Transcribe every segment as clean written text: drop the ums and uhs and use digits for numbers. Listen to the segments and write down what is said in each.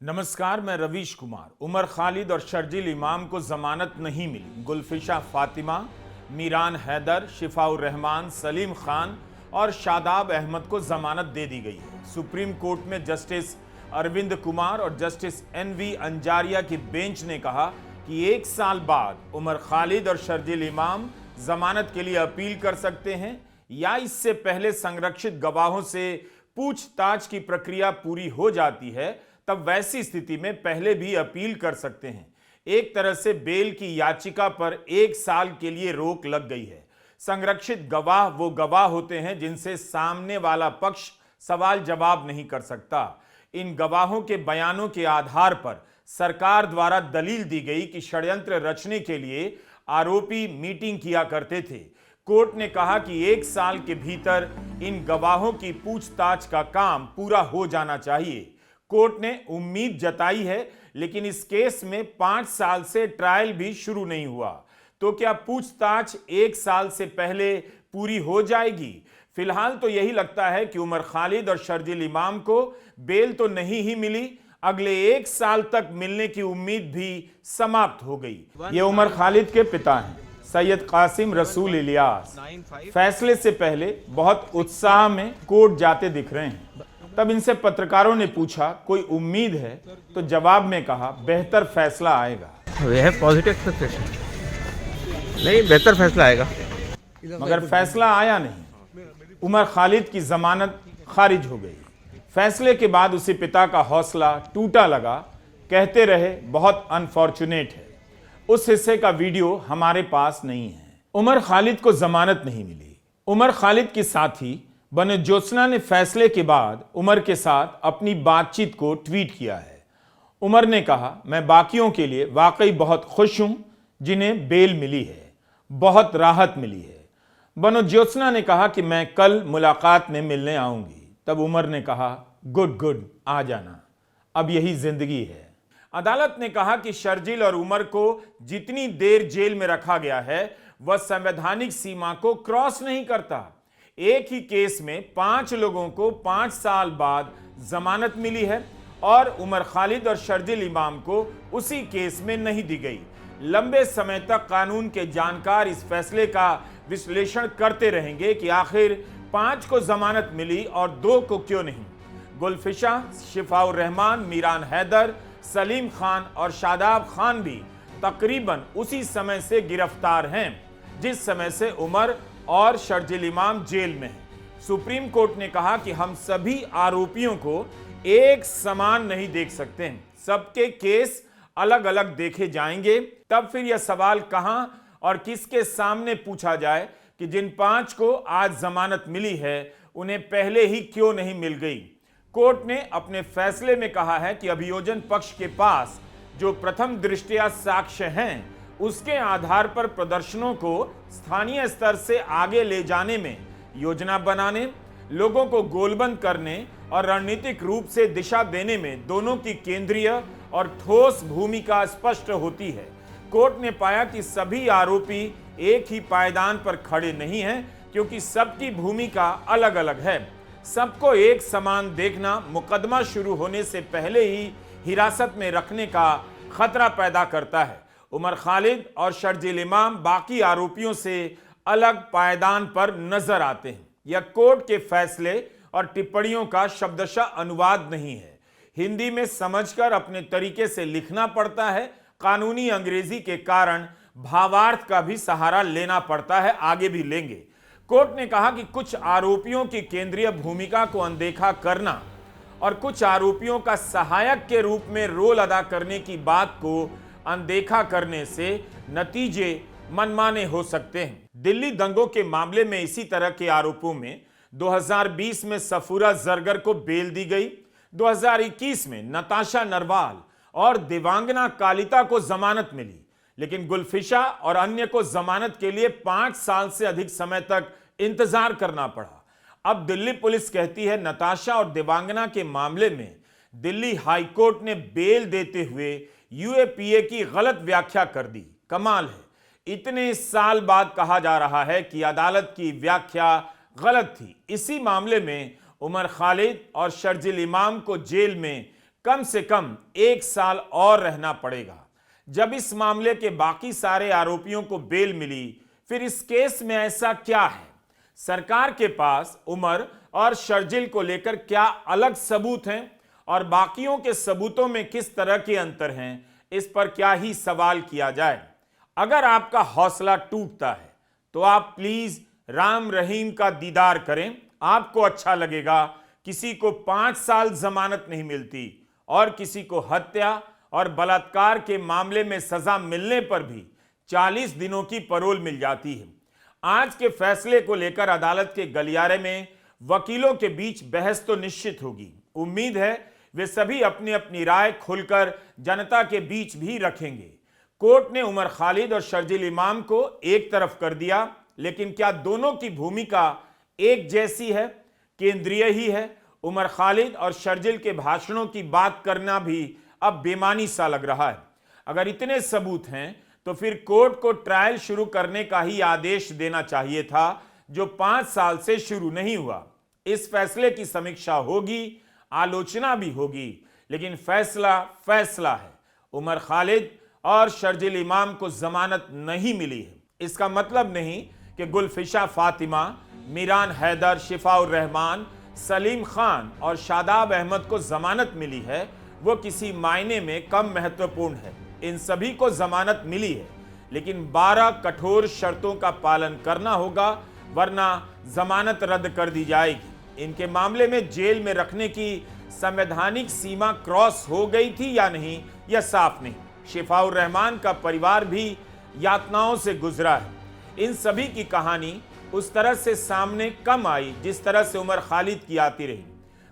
नमस्कार, मैं रवीश कुमार। उमर खालिद और शर्जील इमाम को जमानत नहीं मिली। गुलफिशा फातिमा, मीरान हैदर, शिफाउर रहमान, सलीम खान और शादाब अहमद को जमानत दे दी गई है। सुप्रीम कोर्ट में जस्टिस अरविंद कुमार और जस्टिस NV अंजारिया की बेंच ने कहा कि 1 साल बाद उमर खालिद और शर्जील इमाम जमानत के लिए अपील कर सकते हैं या इससे पहले संरक्षित गवाहों से पूछताछ की प्रक्रिया पूरी हो जाती है, तब वैसी स्थिति में पहले भी अपील कर सकते हैं। एक तरह से बेल की याचिका पर 1 साल के लिए रोक लग गई है। संरक्षित गवाह वो गवाह होते हैं जिनसे सामने वाला पक्ष सवाल जवाब नहीं कर सकता। इन गवाहों के बयानों के आधार पर सरकार द्वारा दलील दी गई कि षड्यंत्र रचने के लिए आरोपी मीटिंग किया करते थे। कोर्ट ने कहा कि 1 साल के भीतर इन गवाहों की पूछताछ का काम पूरा हो जाना चाहिए। कोर्ट ने उम्मीद जताई है, लेकिन इस केस में 5 साल से ट्रायल भी शुरू नहीं हुआ। तो क्या पूछताछ 1 साल से पहले पूरी हो जाएगी? फिलहाल तो यही लगता है कि उमर खालिद और शर्जील इमाम को बेल तो नहीं ही मिली, अगले 1 साल तक मिलने की उम्मीद भी समाप्त हो गई। ये उमर खालिद के पिता हैं, सैयद कासिम रसूल इलियास। फैसले से पहले बहुत उत्साह में कोर्ट जाते दिख रहे हैं। तब इनसे पत्रकारों ने पूछा कोई उम्मीद है, तो जवाब में कहा बेहतर फैसला आएगा। We have positive expectation. नहीं, बेहतर फैसला आएगा। मगर फैसला आया नहीं। उमर खालिद की जमानत खारिज हो गई। फैसले के बाद उसे पिता का हौसला टूटा लगा। कहते रहे बहुत अनफॉर्चुनेट है। उस हिस्से का वीडियो हमारे पास नहीं है। उमर खालिद को जमानत नहीं मिली। उमर खालिद की साथी बनो ज्योत्सना ने फैसले के बाद उमर के साथ अपनी बातचीत को ट्वीट किया है। उमर ने कहा, मैं बाकियों के लिए वाकई बहुत खुश हूं जिन्हें बेल मिली है, बहुत राहत मिली है। बनो ज्योत्सना ने कहा कि मैं कल मुलाकात में मिलने आऊंगी। तब उमर ने कहा, गुड गुड, आ जाना, अब यही जिंदगी है। अदालत ने कहा कि शर्जील और उमर को जितनी देर जेल में रखा गया है वह संवैधानिक सीमा को क्रॉस नहीं करता। एक ही केस में 5 लोगों को 5 साल बाद जमानत मिली है और उमर खालिद और शर्जील इमाम को उसी केस में नहीं दी गई। लंबे समय तक कानून के जानकार इस फैसले का विश्लेषण करते रहेंगे कि आखिर 5 को जमानत मिली और 2 को क्यों नहीं। गुलफिशा, शिफाउर रहमान, मीरान हैदर, सलीम खान और शादाब खान भी तकरीबन उसी समय से गिरफ्तार हैं जिस समय से उमर और शर्जील इमाम जेल में है। सुप्रीम कोर्ट ने कहा कि हम सभी आरोपियों को एक समान नहीं देख सकते हैं, सबके केस अलग अलग देखे जाएंगे। तब फिर यह सवाल कहां और किसके सामने पूछा जाए कि जिन 5 को आज जमानत मिली है उन्हें पहले ही क्यों नहीं मिल गई। कोर्ट ने अपने फैसले में कहा है कि अभियोजन पक्ष के पास जो प्रथम दृष्टया साक्ष्य हैं उसके आधार पर प्रदर्शनों को स्थानीय स्तर से आगे ले जाने में योजना बनाने, लोगों को गोलबंद करने और रणनीतिक रूप से दिशा देने में दोनों की केंद्रीय और ठोस भूमिका स्पष्ट होती है। कोर्ट ने पाया कि सभी आरोपी एक ही पायदान पर खड़े नहीं हैं क्योंकि सबकी भूमिका अलग अलग है। सबको एक समान देखना मुकदमा शुरू होने से पहले ही हिरासत में रखने का खतरा पैदा करता है। उमर खालिद और शर्जील इमाम बाकी आरोपियों से अलग पायदान पर नजर आते हैं। यह कोर्ट के फैसले और टिप्पणियों का शब्दशः अनुवाद नहीं है। हिंदी में समझकर अपने तरीके से लिखना पड़ता है। कानूनी अंग्रेजी के कारण भावार्थ का भी सहारा लेना पड़ता है, आगे भी लेंगे। कोर्ट ने कहा कि कुछ आरोपियों की केंद्रीय भूमिका को अनदेखा करना और कुछ आरोपियों का सहायक के रूप में रोल अदा करने की बात को अनदेखा करने से नतीजे मनमाने हो सकते हैं। दिल्ली दंगों के मामले में इसी तरह के आरोपों में 2020 में सफूरा जरगर को बेल दी गई। 2021 में नताशा नरवाल और दिवांगना कालिता को जमानत मिली, लेकिन गुलफिशा और अन्य को जमानत के लिए 5 साल से अधिक समय तक इंतजार करना पड़ा। अब दिल्ली पुलिस कहती है नताशा और दिवांगना के मामले में दिल्ली हाईकोर्ट ने बेल देते हुए UAPA की गलत व्याख्या कर दी। कमाल है, इतने साल बाद कहा जा रहा है कि अदालत की व्याख्या गलत थी। इसी मामले में उमर खालिद और शर्जील इमाम को जेल में कम से कम 1 साल और रहना पड़ेगा। जब इस मामले के बाकी सारे आरोपियों को बेल मिली, फिर इस केस में ऐसा क्या है? सरकार के पास उमर और शर्जिल को लेकर क्या अलग सबूत हैं और बाकियों के सबूतों में किस तरह के अंतर हैं, इस पर क्या ही सवाल किया जाए। अगर आपका हौसला टूटता है तो आप प्लीज राम रहीम का दीदार करें। आपको अच्छा लगेगा किसी को 5 साल जमानत नहीं मिलती और किसी को हत्या और बलात्कार के मामले में सजा मिलने पर भी 40 दिनों की पैरोल मिल जाती है। आज के फैसले को लेकर अदालत के गलियारे में वकीलों के बीच बहस तो निश्चित होगी। उम्मीद है वे सभी अपनी अपनी राय खुलकर जनता के बीच भी रखेंगे। कोर्ट ने उमर खालिद और शर्जिल इमाम को एक तरफ कर दिया, लेकिन क्या दोनों की भूमिका एक जैसी है, केंद्रीय ही है? उमर खालिद और शर्जिल के भाषणों की बात करना भी अब बेमानी सा लग रहा है। अगर इतने सबूत हैं तो फिर कोर्ट को ट्रायल शुरू करने का ही आदेश देना चाहिए था, जो 5 साल से शुरू नहीं हुआ। इस फैसले की समीक्षा होगी, आलोचना भी होगी, लेकिन फैसला फैसला है। उमर खालिद और शर्जिल इमाम को जमानत नहीं मिली है। इसका मतलब नहीं कि गुलफिशा फातिमा, मीरान हैदर, शिफाउर रहमान, सलीम खान और शादाब अहमद को जमानत मिली है, वो किसी मायने में कम महत्वपूर्ण है। इन सभी को जमानत मिली है, लेकिन 12 कठोर शर्तों का पालन करना होगा, वरना जमानत रद्द कर दी जाएगी। इनके मामले में जेल में रखने की संवैधानिक सीमा क्रॉस हो गई थी या नहीं, यह साफ नहीं। शिफाउर रहमान का परिवार भी यातनाओं से गुजरा है। इन सभी की कहानी उस तरह से सामने कम आई जिस तरह से उमर खालिद की आती रही।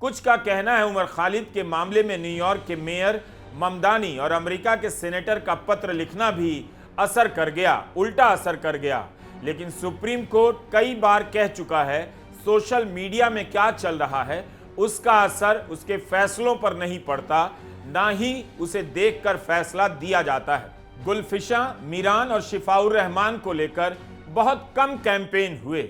कुछ का कहना है उमर खालिद के मामले में न्यूयॉर्क के मेयर ममदानी और अमेरिका के सेनेटर का पत्र लिखना भी असर कर गया, उल्टा असर कर गया। लेकिन सुप्रीम कोर्ट कई बार कह चुका है, सोशल मीडिया में क्या चल रहा है उसका असर उसके फैसलों पर नहीं पड़ता, ना ही उसे देखकर फैसला दिया जाता है। गुलफिशा, मीरान और शिफाउर रहमान को लेकर बहुत कम कैंपेन हुए,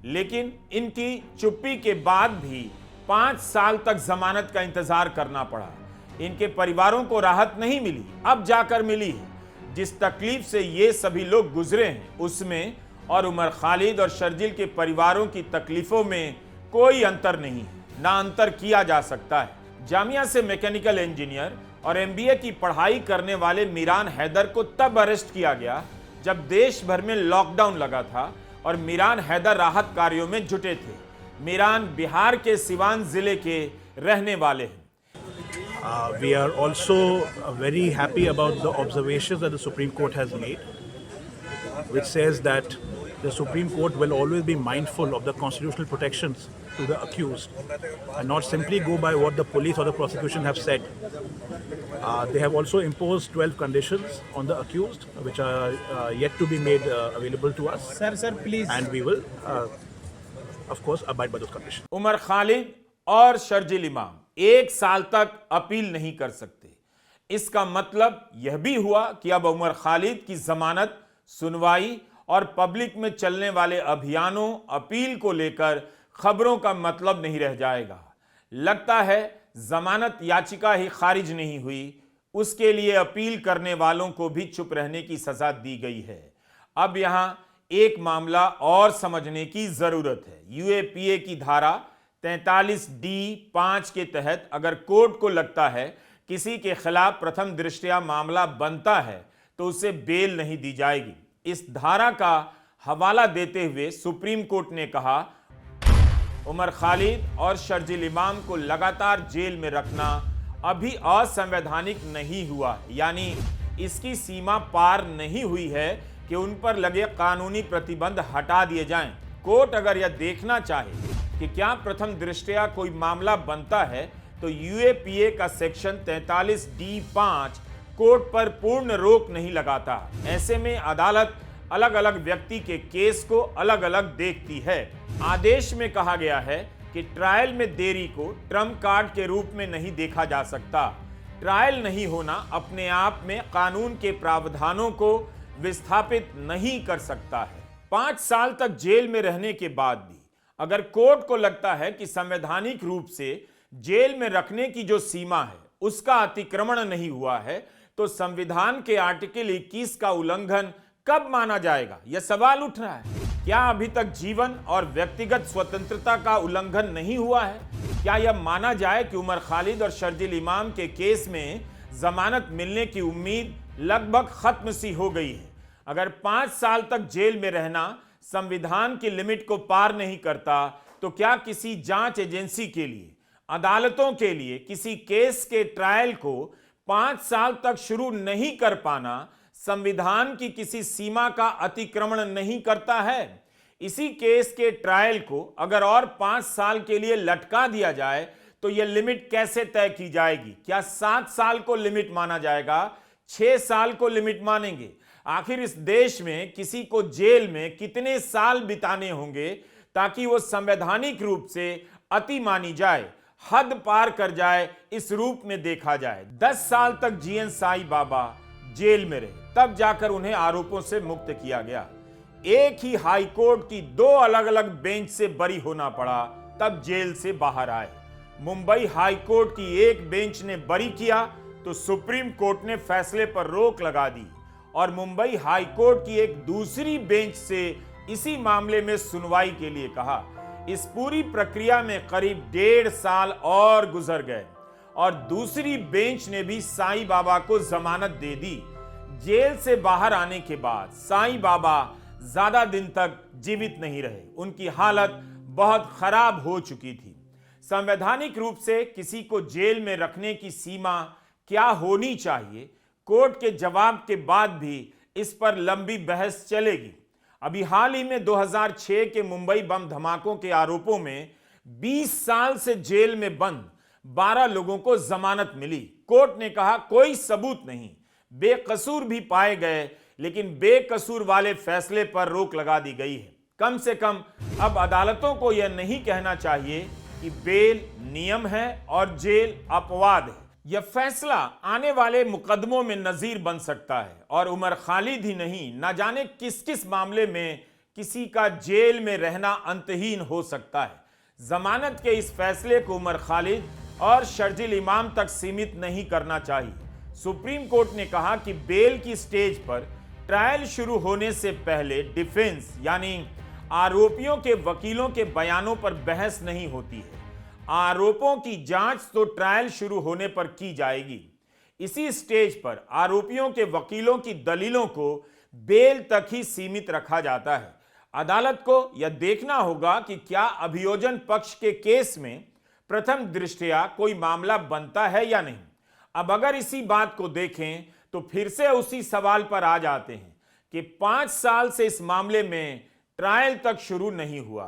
लेकिन इनकी चुप्पी के बाद भी 5 साल तक जमानत का इंतजार करना पड़ा। इनके परिवारों को राहत नहीं मिली, अब जाकर मिली है। जिस तकलीफ से ये सभी लोग गुजरे हैं उसमें और उमर खालिद और शर्जिल के परिवारों की तकलीफों में कोई अंतर नहीं, ना अंतर किया जा सकता है। जामिया से मैकेनिकल इंजीनियर और एमबीए की पढ़ाई करने वाले मीरान हैदर को तब अरेस्ट किया गया जब देश भर में लॉकडाउन लगा था और मीरान हैदर राहत कार्यों में जुटे थे। मीरान बिहार के सिवान जिले के रहने वाले हैं। We are also very happy about the observations that the Supreme Court has made, which says that the Supreme Court will always be mindful of the constitutional protections to the accused and not simply go by what the police or the prosecution have said. They have also imposed 12 conditions on the accused, which are yet to be made available to us. Sir, please. And we will, of course, abide by those conditions. Umar Khalid और शर्जिल इमाम 1 साल तक appeal नहीं कर सकते। इसका मतलब यह भी हुआ कि अब उमर खालिद की जमानत, सुनवाई और पब्लिक में चलने वाले अभियानों, अपील को लेकर खबरों का मतलब नहीं रह जाएगा। लगता है जमानत याचिका ही खारिज नहीं हुई, उसके लिए अपील करने वालों को भी चुप रहने की सजा दी गई है। अब यहां एक मामला और समझने की जरूरत है। यूएपीए की धारा 43D(5) के तहत अगर कोर्ट को लगता है किसी के खिलाफ प्रथम दृष्टया मामला बनता है तो उसे बेल नहीं दी जाएगी। इस धारा का हवाला देते हुए सुप्रीम कोर्ट ने कहा, उमर खालिद और शर्जिल इमाम को लगातार जेल में रखना अभी असंवैधानिक नहीं हुआ, यानी इसकी सीमा पार नहीं हुई है कि उन पर लगे कानूनी प्रतिबंध हटा दिए जाएं। कोर्ट अगर यह देखना चाहे कि क्या प्रथम दृष्टया कोई मामला बनता है तो यूएपीए का सेक्शन 43D(5) कोर्ट पर पूर्ण रोक नहीं लगाता। ऐसे में अदालत अलग अलग व्यक्ति के केस को अलग अलग देखती है। आदेश में कहा गया है कि ट्रायल में देरी को ट्रम्प कार्ड के रूप में नहीं देखा जा सकता। ट्रायल नहीं होना अपने आप में कानून के प्रावधानों को विस्थापित नहीं कर सकता है। 5 साल तक जेल में रहने के बाद भी अगर कोर्ट को लगता है कि संवैधानिक रूप से जेल में रखने की जो सीमा है उसका अतिक्रमण नहीं हुआ है, तो संविधान के आर्टिकल 21 का उल्लंघन कब माना जाएगा? यह सवाल उठ रहा है। क्या अभी तक जीवन और व्यक्तिगत स्वतंत्रता का उल्लंघन नहीं हुआ है? क्या यह माना जाए कि उमर खालिद और शर्जील इमाम के केस में जमानत मिलने की उम्मीद लगभग खत्म सी हो गई है? अगर 5 साल तक जेल में रहना संविधान की लिमिट को पार नहीं करता, तो क्या किसी जांच एजेंसी के लिए, अदालतों के लिए किसी केस के ट्रायल को 5 साल तक शुरू नहीं कर पाना संविधान की किसी सीमा का अतिक्रमण नहीं करता है? इसी केस के ट्रायल को अगर और 5 साल के लिए लटका दिया जाए तो यह लिमिट कैसे तय की जाएगी? क्या 7 साल को लिमिट माना जाएगा? 6 साल को लिमिट मानेंगे? आखिर इस देश में किसी को जेल में कितने साल बिताने होंगे ताकि वो संवैधानिक रूप से अति मानी जाए, हद पार कर जाए, इस रूप में देखा जाए? 10 साल तक जीएन साईं बाबा जेल में रहे, तब जाकर उन्हें आरोपों से मुक्त किया गया। एक ही हाई कोर्ट की 2 अलग अलग बेंच से बरी होना पड़ा, तब जेल से बाहर आए। मुंबई हाई कोर्ट की एक बेंच ने बरी किया तो सुप्रीम कोर्ट ने फैसले पर रोक लगा दी, और मुंबई हाई कोर्ट की एक दूसरी बेंच से इसी मामले में सुनवाई के लिए कहा। इस पूरी प्रक्रिया में करीब 1.5 साल और गुजर गए, और दूसरी बेंच ने भी साईं बाबा को जमानत दे दी। जेल से बाहर आने के बाद साईं बाबा ज्यादा दिन तक जीवित नहीं रहे, उनकी हालत बहुत खराब हो चुकी थी। संवैधानिक रूप से किसी को जेल में रखने की सीमा क्या होनी चाहिए, कोर्ट के जवाब के बाद भी इस पर लंबी बहस चलेगी। अभी हाल ही में 2006 के मुंबई बम धमाकों के आरोपों में 20 साल से जेल में बंद 12 लोगों को जमानत मिली। कोर्ट ने कहा कोई सबूत नहीं, बेकसूर भी पाए गए, लेकिन बेकसूर वाले फैसले पर रोक लगा दी गई है। कम से कम अब अदालतों को यह नहीं कहना चाहिए कि बेल नियम है और जेल अपवाद है। यह फैसला आने वाले मुकदमों में नजीर बन सकता है, और उमर खालिद ही नहीं, न जाने किस किस मामले में किसी का जेल में रहना अंतहीन हो सकता है। जमानत के इस फैसले को उमर खालिद और शर्जील इमाम तक सीमित नहीं करना चाहिए। सुप्रीम कोर्ट ने कहा कि बेल की स्टेज पर ट्रायल शुरू होने से पहले डिफेंस यानी आरोपियों के वकीलों के बयानों पर बहस नहीं होती है। आरोपों की जांच तो ट्रायल शुरू होने पर की जाएगी। इसी स्टेज पर आरोपियों के वकीलों की दलीलों को बेल तक ही सीमित रखा जाता है। अदालत को यह देखना होगा कि क्या अभियोजन पक्ष के केस में प्रथम दृष्टया कोई मामला बनता है या नहीं। अब अगर इसी बात को देखें तो फिर से उसी सवाल पर आ जाते हैं कि 5 साल से इस मामले में ट्रायल तक शुरू नहीं हुआ।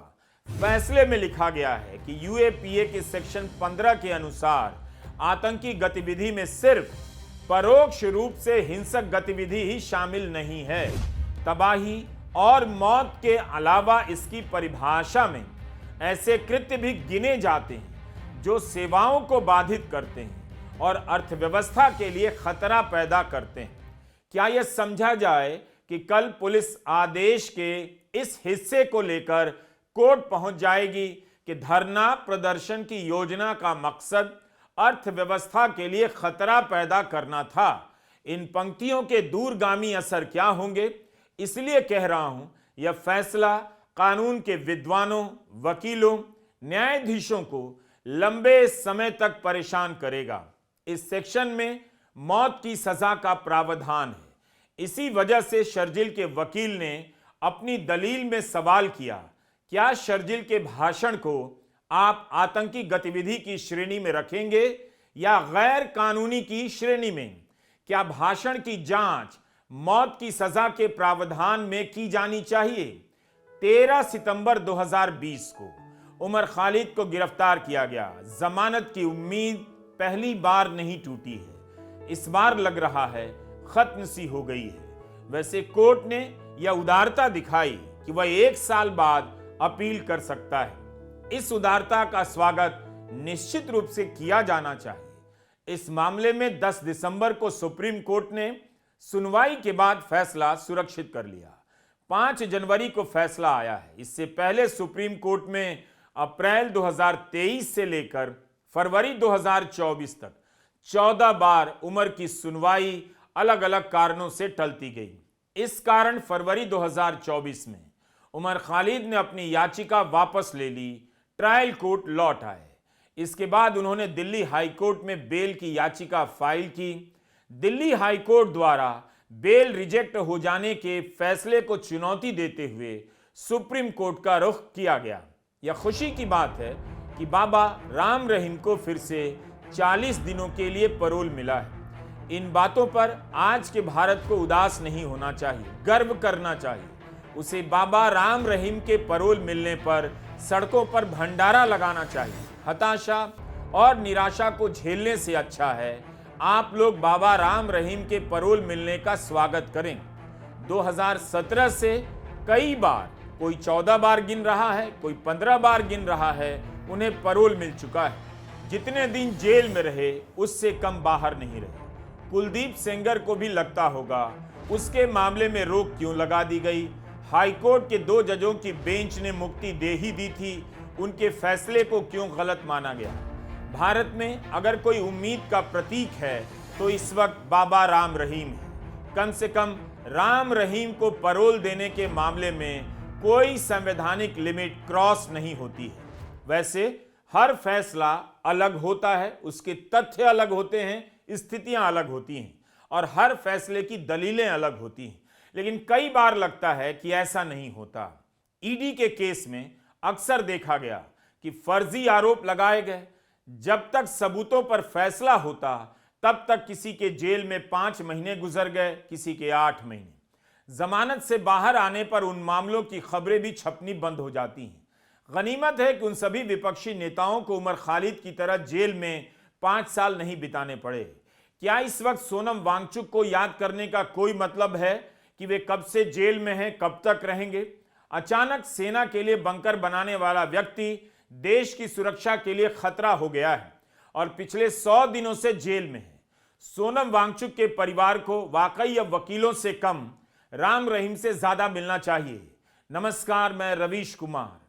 फैसले में लिखा गया है कि यूएपीए के सेक्शन 15 के अनुसार आतंकी गतिविधि में सिर्फ परोक्ष रूप से हिंसक गतिविधि ही शामिल नहीं है। तबाही और मौत के अलावा इसकी परिभाषा में ऐसे कृत्य भी गिने जाते हैं जो सेवाओं को बाधित करते हैं और अर्थव्यवस्था के लिए खतरा पैदा करते हैं। क्या यह समझा जाए कि कल पुलिस आदेश के इस हिस्से को लेकर कोर्ट पहुंच जाएगी कि धरना प्रदर्शन की योजना का मकसद अर्थव्यवस्था के लिए खतरा पैदा करना था। इन पंक्तियों के दूरगामी असर क्या होंगे, इसलिए कह रहा हूं, यह फैसला कानून के विद्वानों, वकीलों, न्यायाधीशों को लंबे समय तक परेशान करेगा। इस सेक्शन में मौत की सजा का प्रावधान है। इसी वजह से शर्जील के वकील ने अपनी दलील में सवाल किया, क्या शर्जील के भाषण को आप आतंकी गतिविधि की श्रेणी में रखेंगे या गैर कानूनी की श्रेणी में? क्या भाषण की जांच मौत की सजा के प्रावधान में की जानी चाहिए? 13 सितंबर 2020 को उमर खालिद को गिरफ्तार किया गया। जमानत की उम्मीद पहली बार नहीं टूटी है, इस बार लग रहा है खत्म सी हो गई है। वैसे कोर्ट ने यह उदारता दिखाई कि वह 1 साल बाद अपील कर सकता है। इस उदारता का स्वागत निश्चित रूप से किया जाना चाहिए। इस मामले में 10 दिसंबर को सुप्रीम कोर्ट ने सुनवाई के बाद फैसला सुरक्षित कर लिया। 5 जनवरी को फैसला आया है। इससे पहले सुप्रीम कोर्ट में अप्रैल 2023 से लेकर फरवरी 2024 तक 14 बार उमर की सुनवाई अलग अलग कारणों से टलती गई। इस कारण फरवरी 2024 में उमर खालिद ने अपनी याचिका वापस ले ली, ट्रायल कोर्ट लौट आए। इसके बाद उन्होंने दिल्ली हाई कोर्ट में बेल की याचिका फाइल की। दिल्ली हाई कोर्ट द्वारा बेल रिजेक्ट हो जाने के फैसले को चुनौती देते हुए सुप्रीम कोर्ट का रुख किया गया। यह खुशी की बात है कि बाबा राम रहीम को फिर से 40 दिनों के लिए पैरोल मिला है। इन बातों पर आज के भारत को उदास नहीं होना चाहिए, गर्व करना चाहिए। उसे बाबा राम रहीम के पैरोल मिलने पर सड़कों पर भंडारा लगाना चाहिए। हताशा और निराशा को झेलने से अच्छा है आप लोग बाबा राम रहीम के पैरोल मिलने का स्वागत करें। 2017 से कई बार, कोई 14 बार गिन रहा है, कोई 15 बार गिन रहा है, उन्हें पैरोल मिल चुका है। जितने दिन जेल में रहे उससे कम बाहर नहीं रहे। कुलदीप सेंगर को भी लगता होगा उसके मामले में रोक क्यों लगा दी गई। हाईकोर्ट के 2 जजों की बेंच ने मुक्ति दे ही दी थी, उनके फैसले को क्यों गलत माना गया। भारत में अगर कोई उम्मीद का प्रतीक है तो इस वक्त बाबा राम रहीम है। कम से कम राम रहीम को पैरोल देने के मामले में कोई संवैधानिक लिमिट क्रॉस नहीं होती है। वैसे हर फैसला अलग होता है, उसके तथ्य अलग होते हैं, स्थितियां अलग होती हैं और हर फैसले की दलीलें अलग होती हैं। लेकिन कई बार लगता है कि ऐसा नहीं होता। ईडी के केस में अक्सर देखा गया कि फर्जी आरोप लगाए गए, जब तक सबूतों पर फैसला होता तब तक किसी के जेल में 5 महीने गुजर गए, किसी के 8 महीने। जमानत से बाहर आने पर उन मामलों की खबरें भी छपनी बंद हो जाती हैं। गनीमत है कि उन सभी विपक्षी नेताओं को उमर खालिद की तरह जेल में 5 साल नहीं बिताने पड़े। क्या इस वक्त सोनम वांगचुक को याद करने का कोई मतलब है कि वे कब से जेल में हैं, कब तक रहेंगे? अचानक सेना के लिए बंकर बनाने वाला व्यक्ति देश की सुरक्षा के लिए खतरा हो गया है और पिछले 100 दिनों से जेल में है। सोनम वांगचुक के परिवार को वाकई अब वकीलों से कम राम रहीम से ज्यादा मिलना चाहिए। नमस्कार, मैं रवीश कुमार।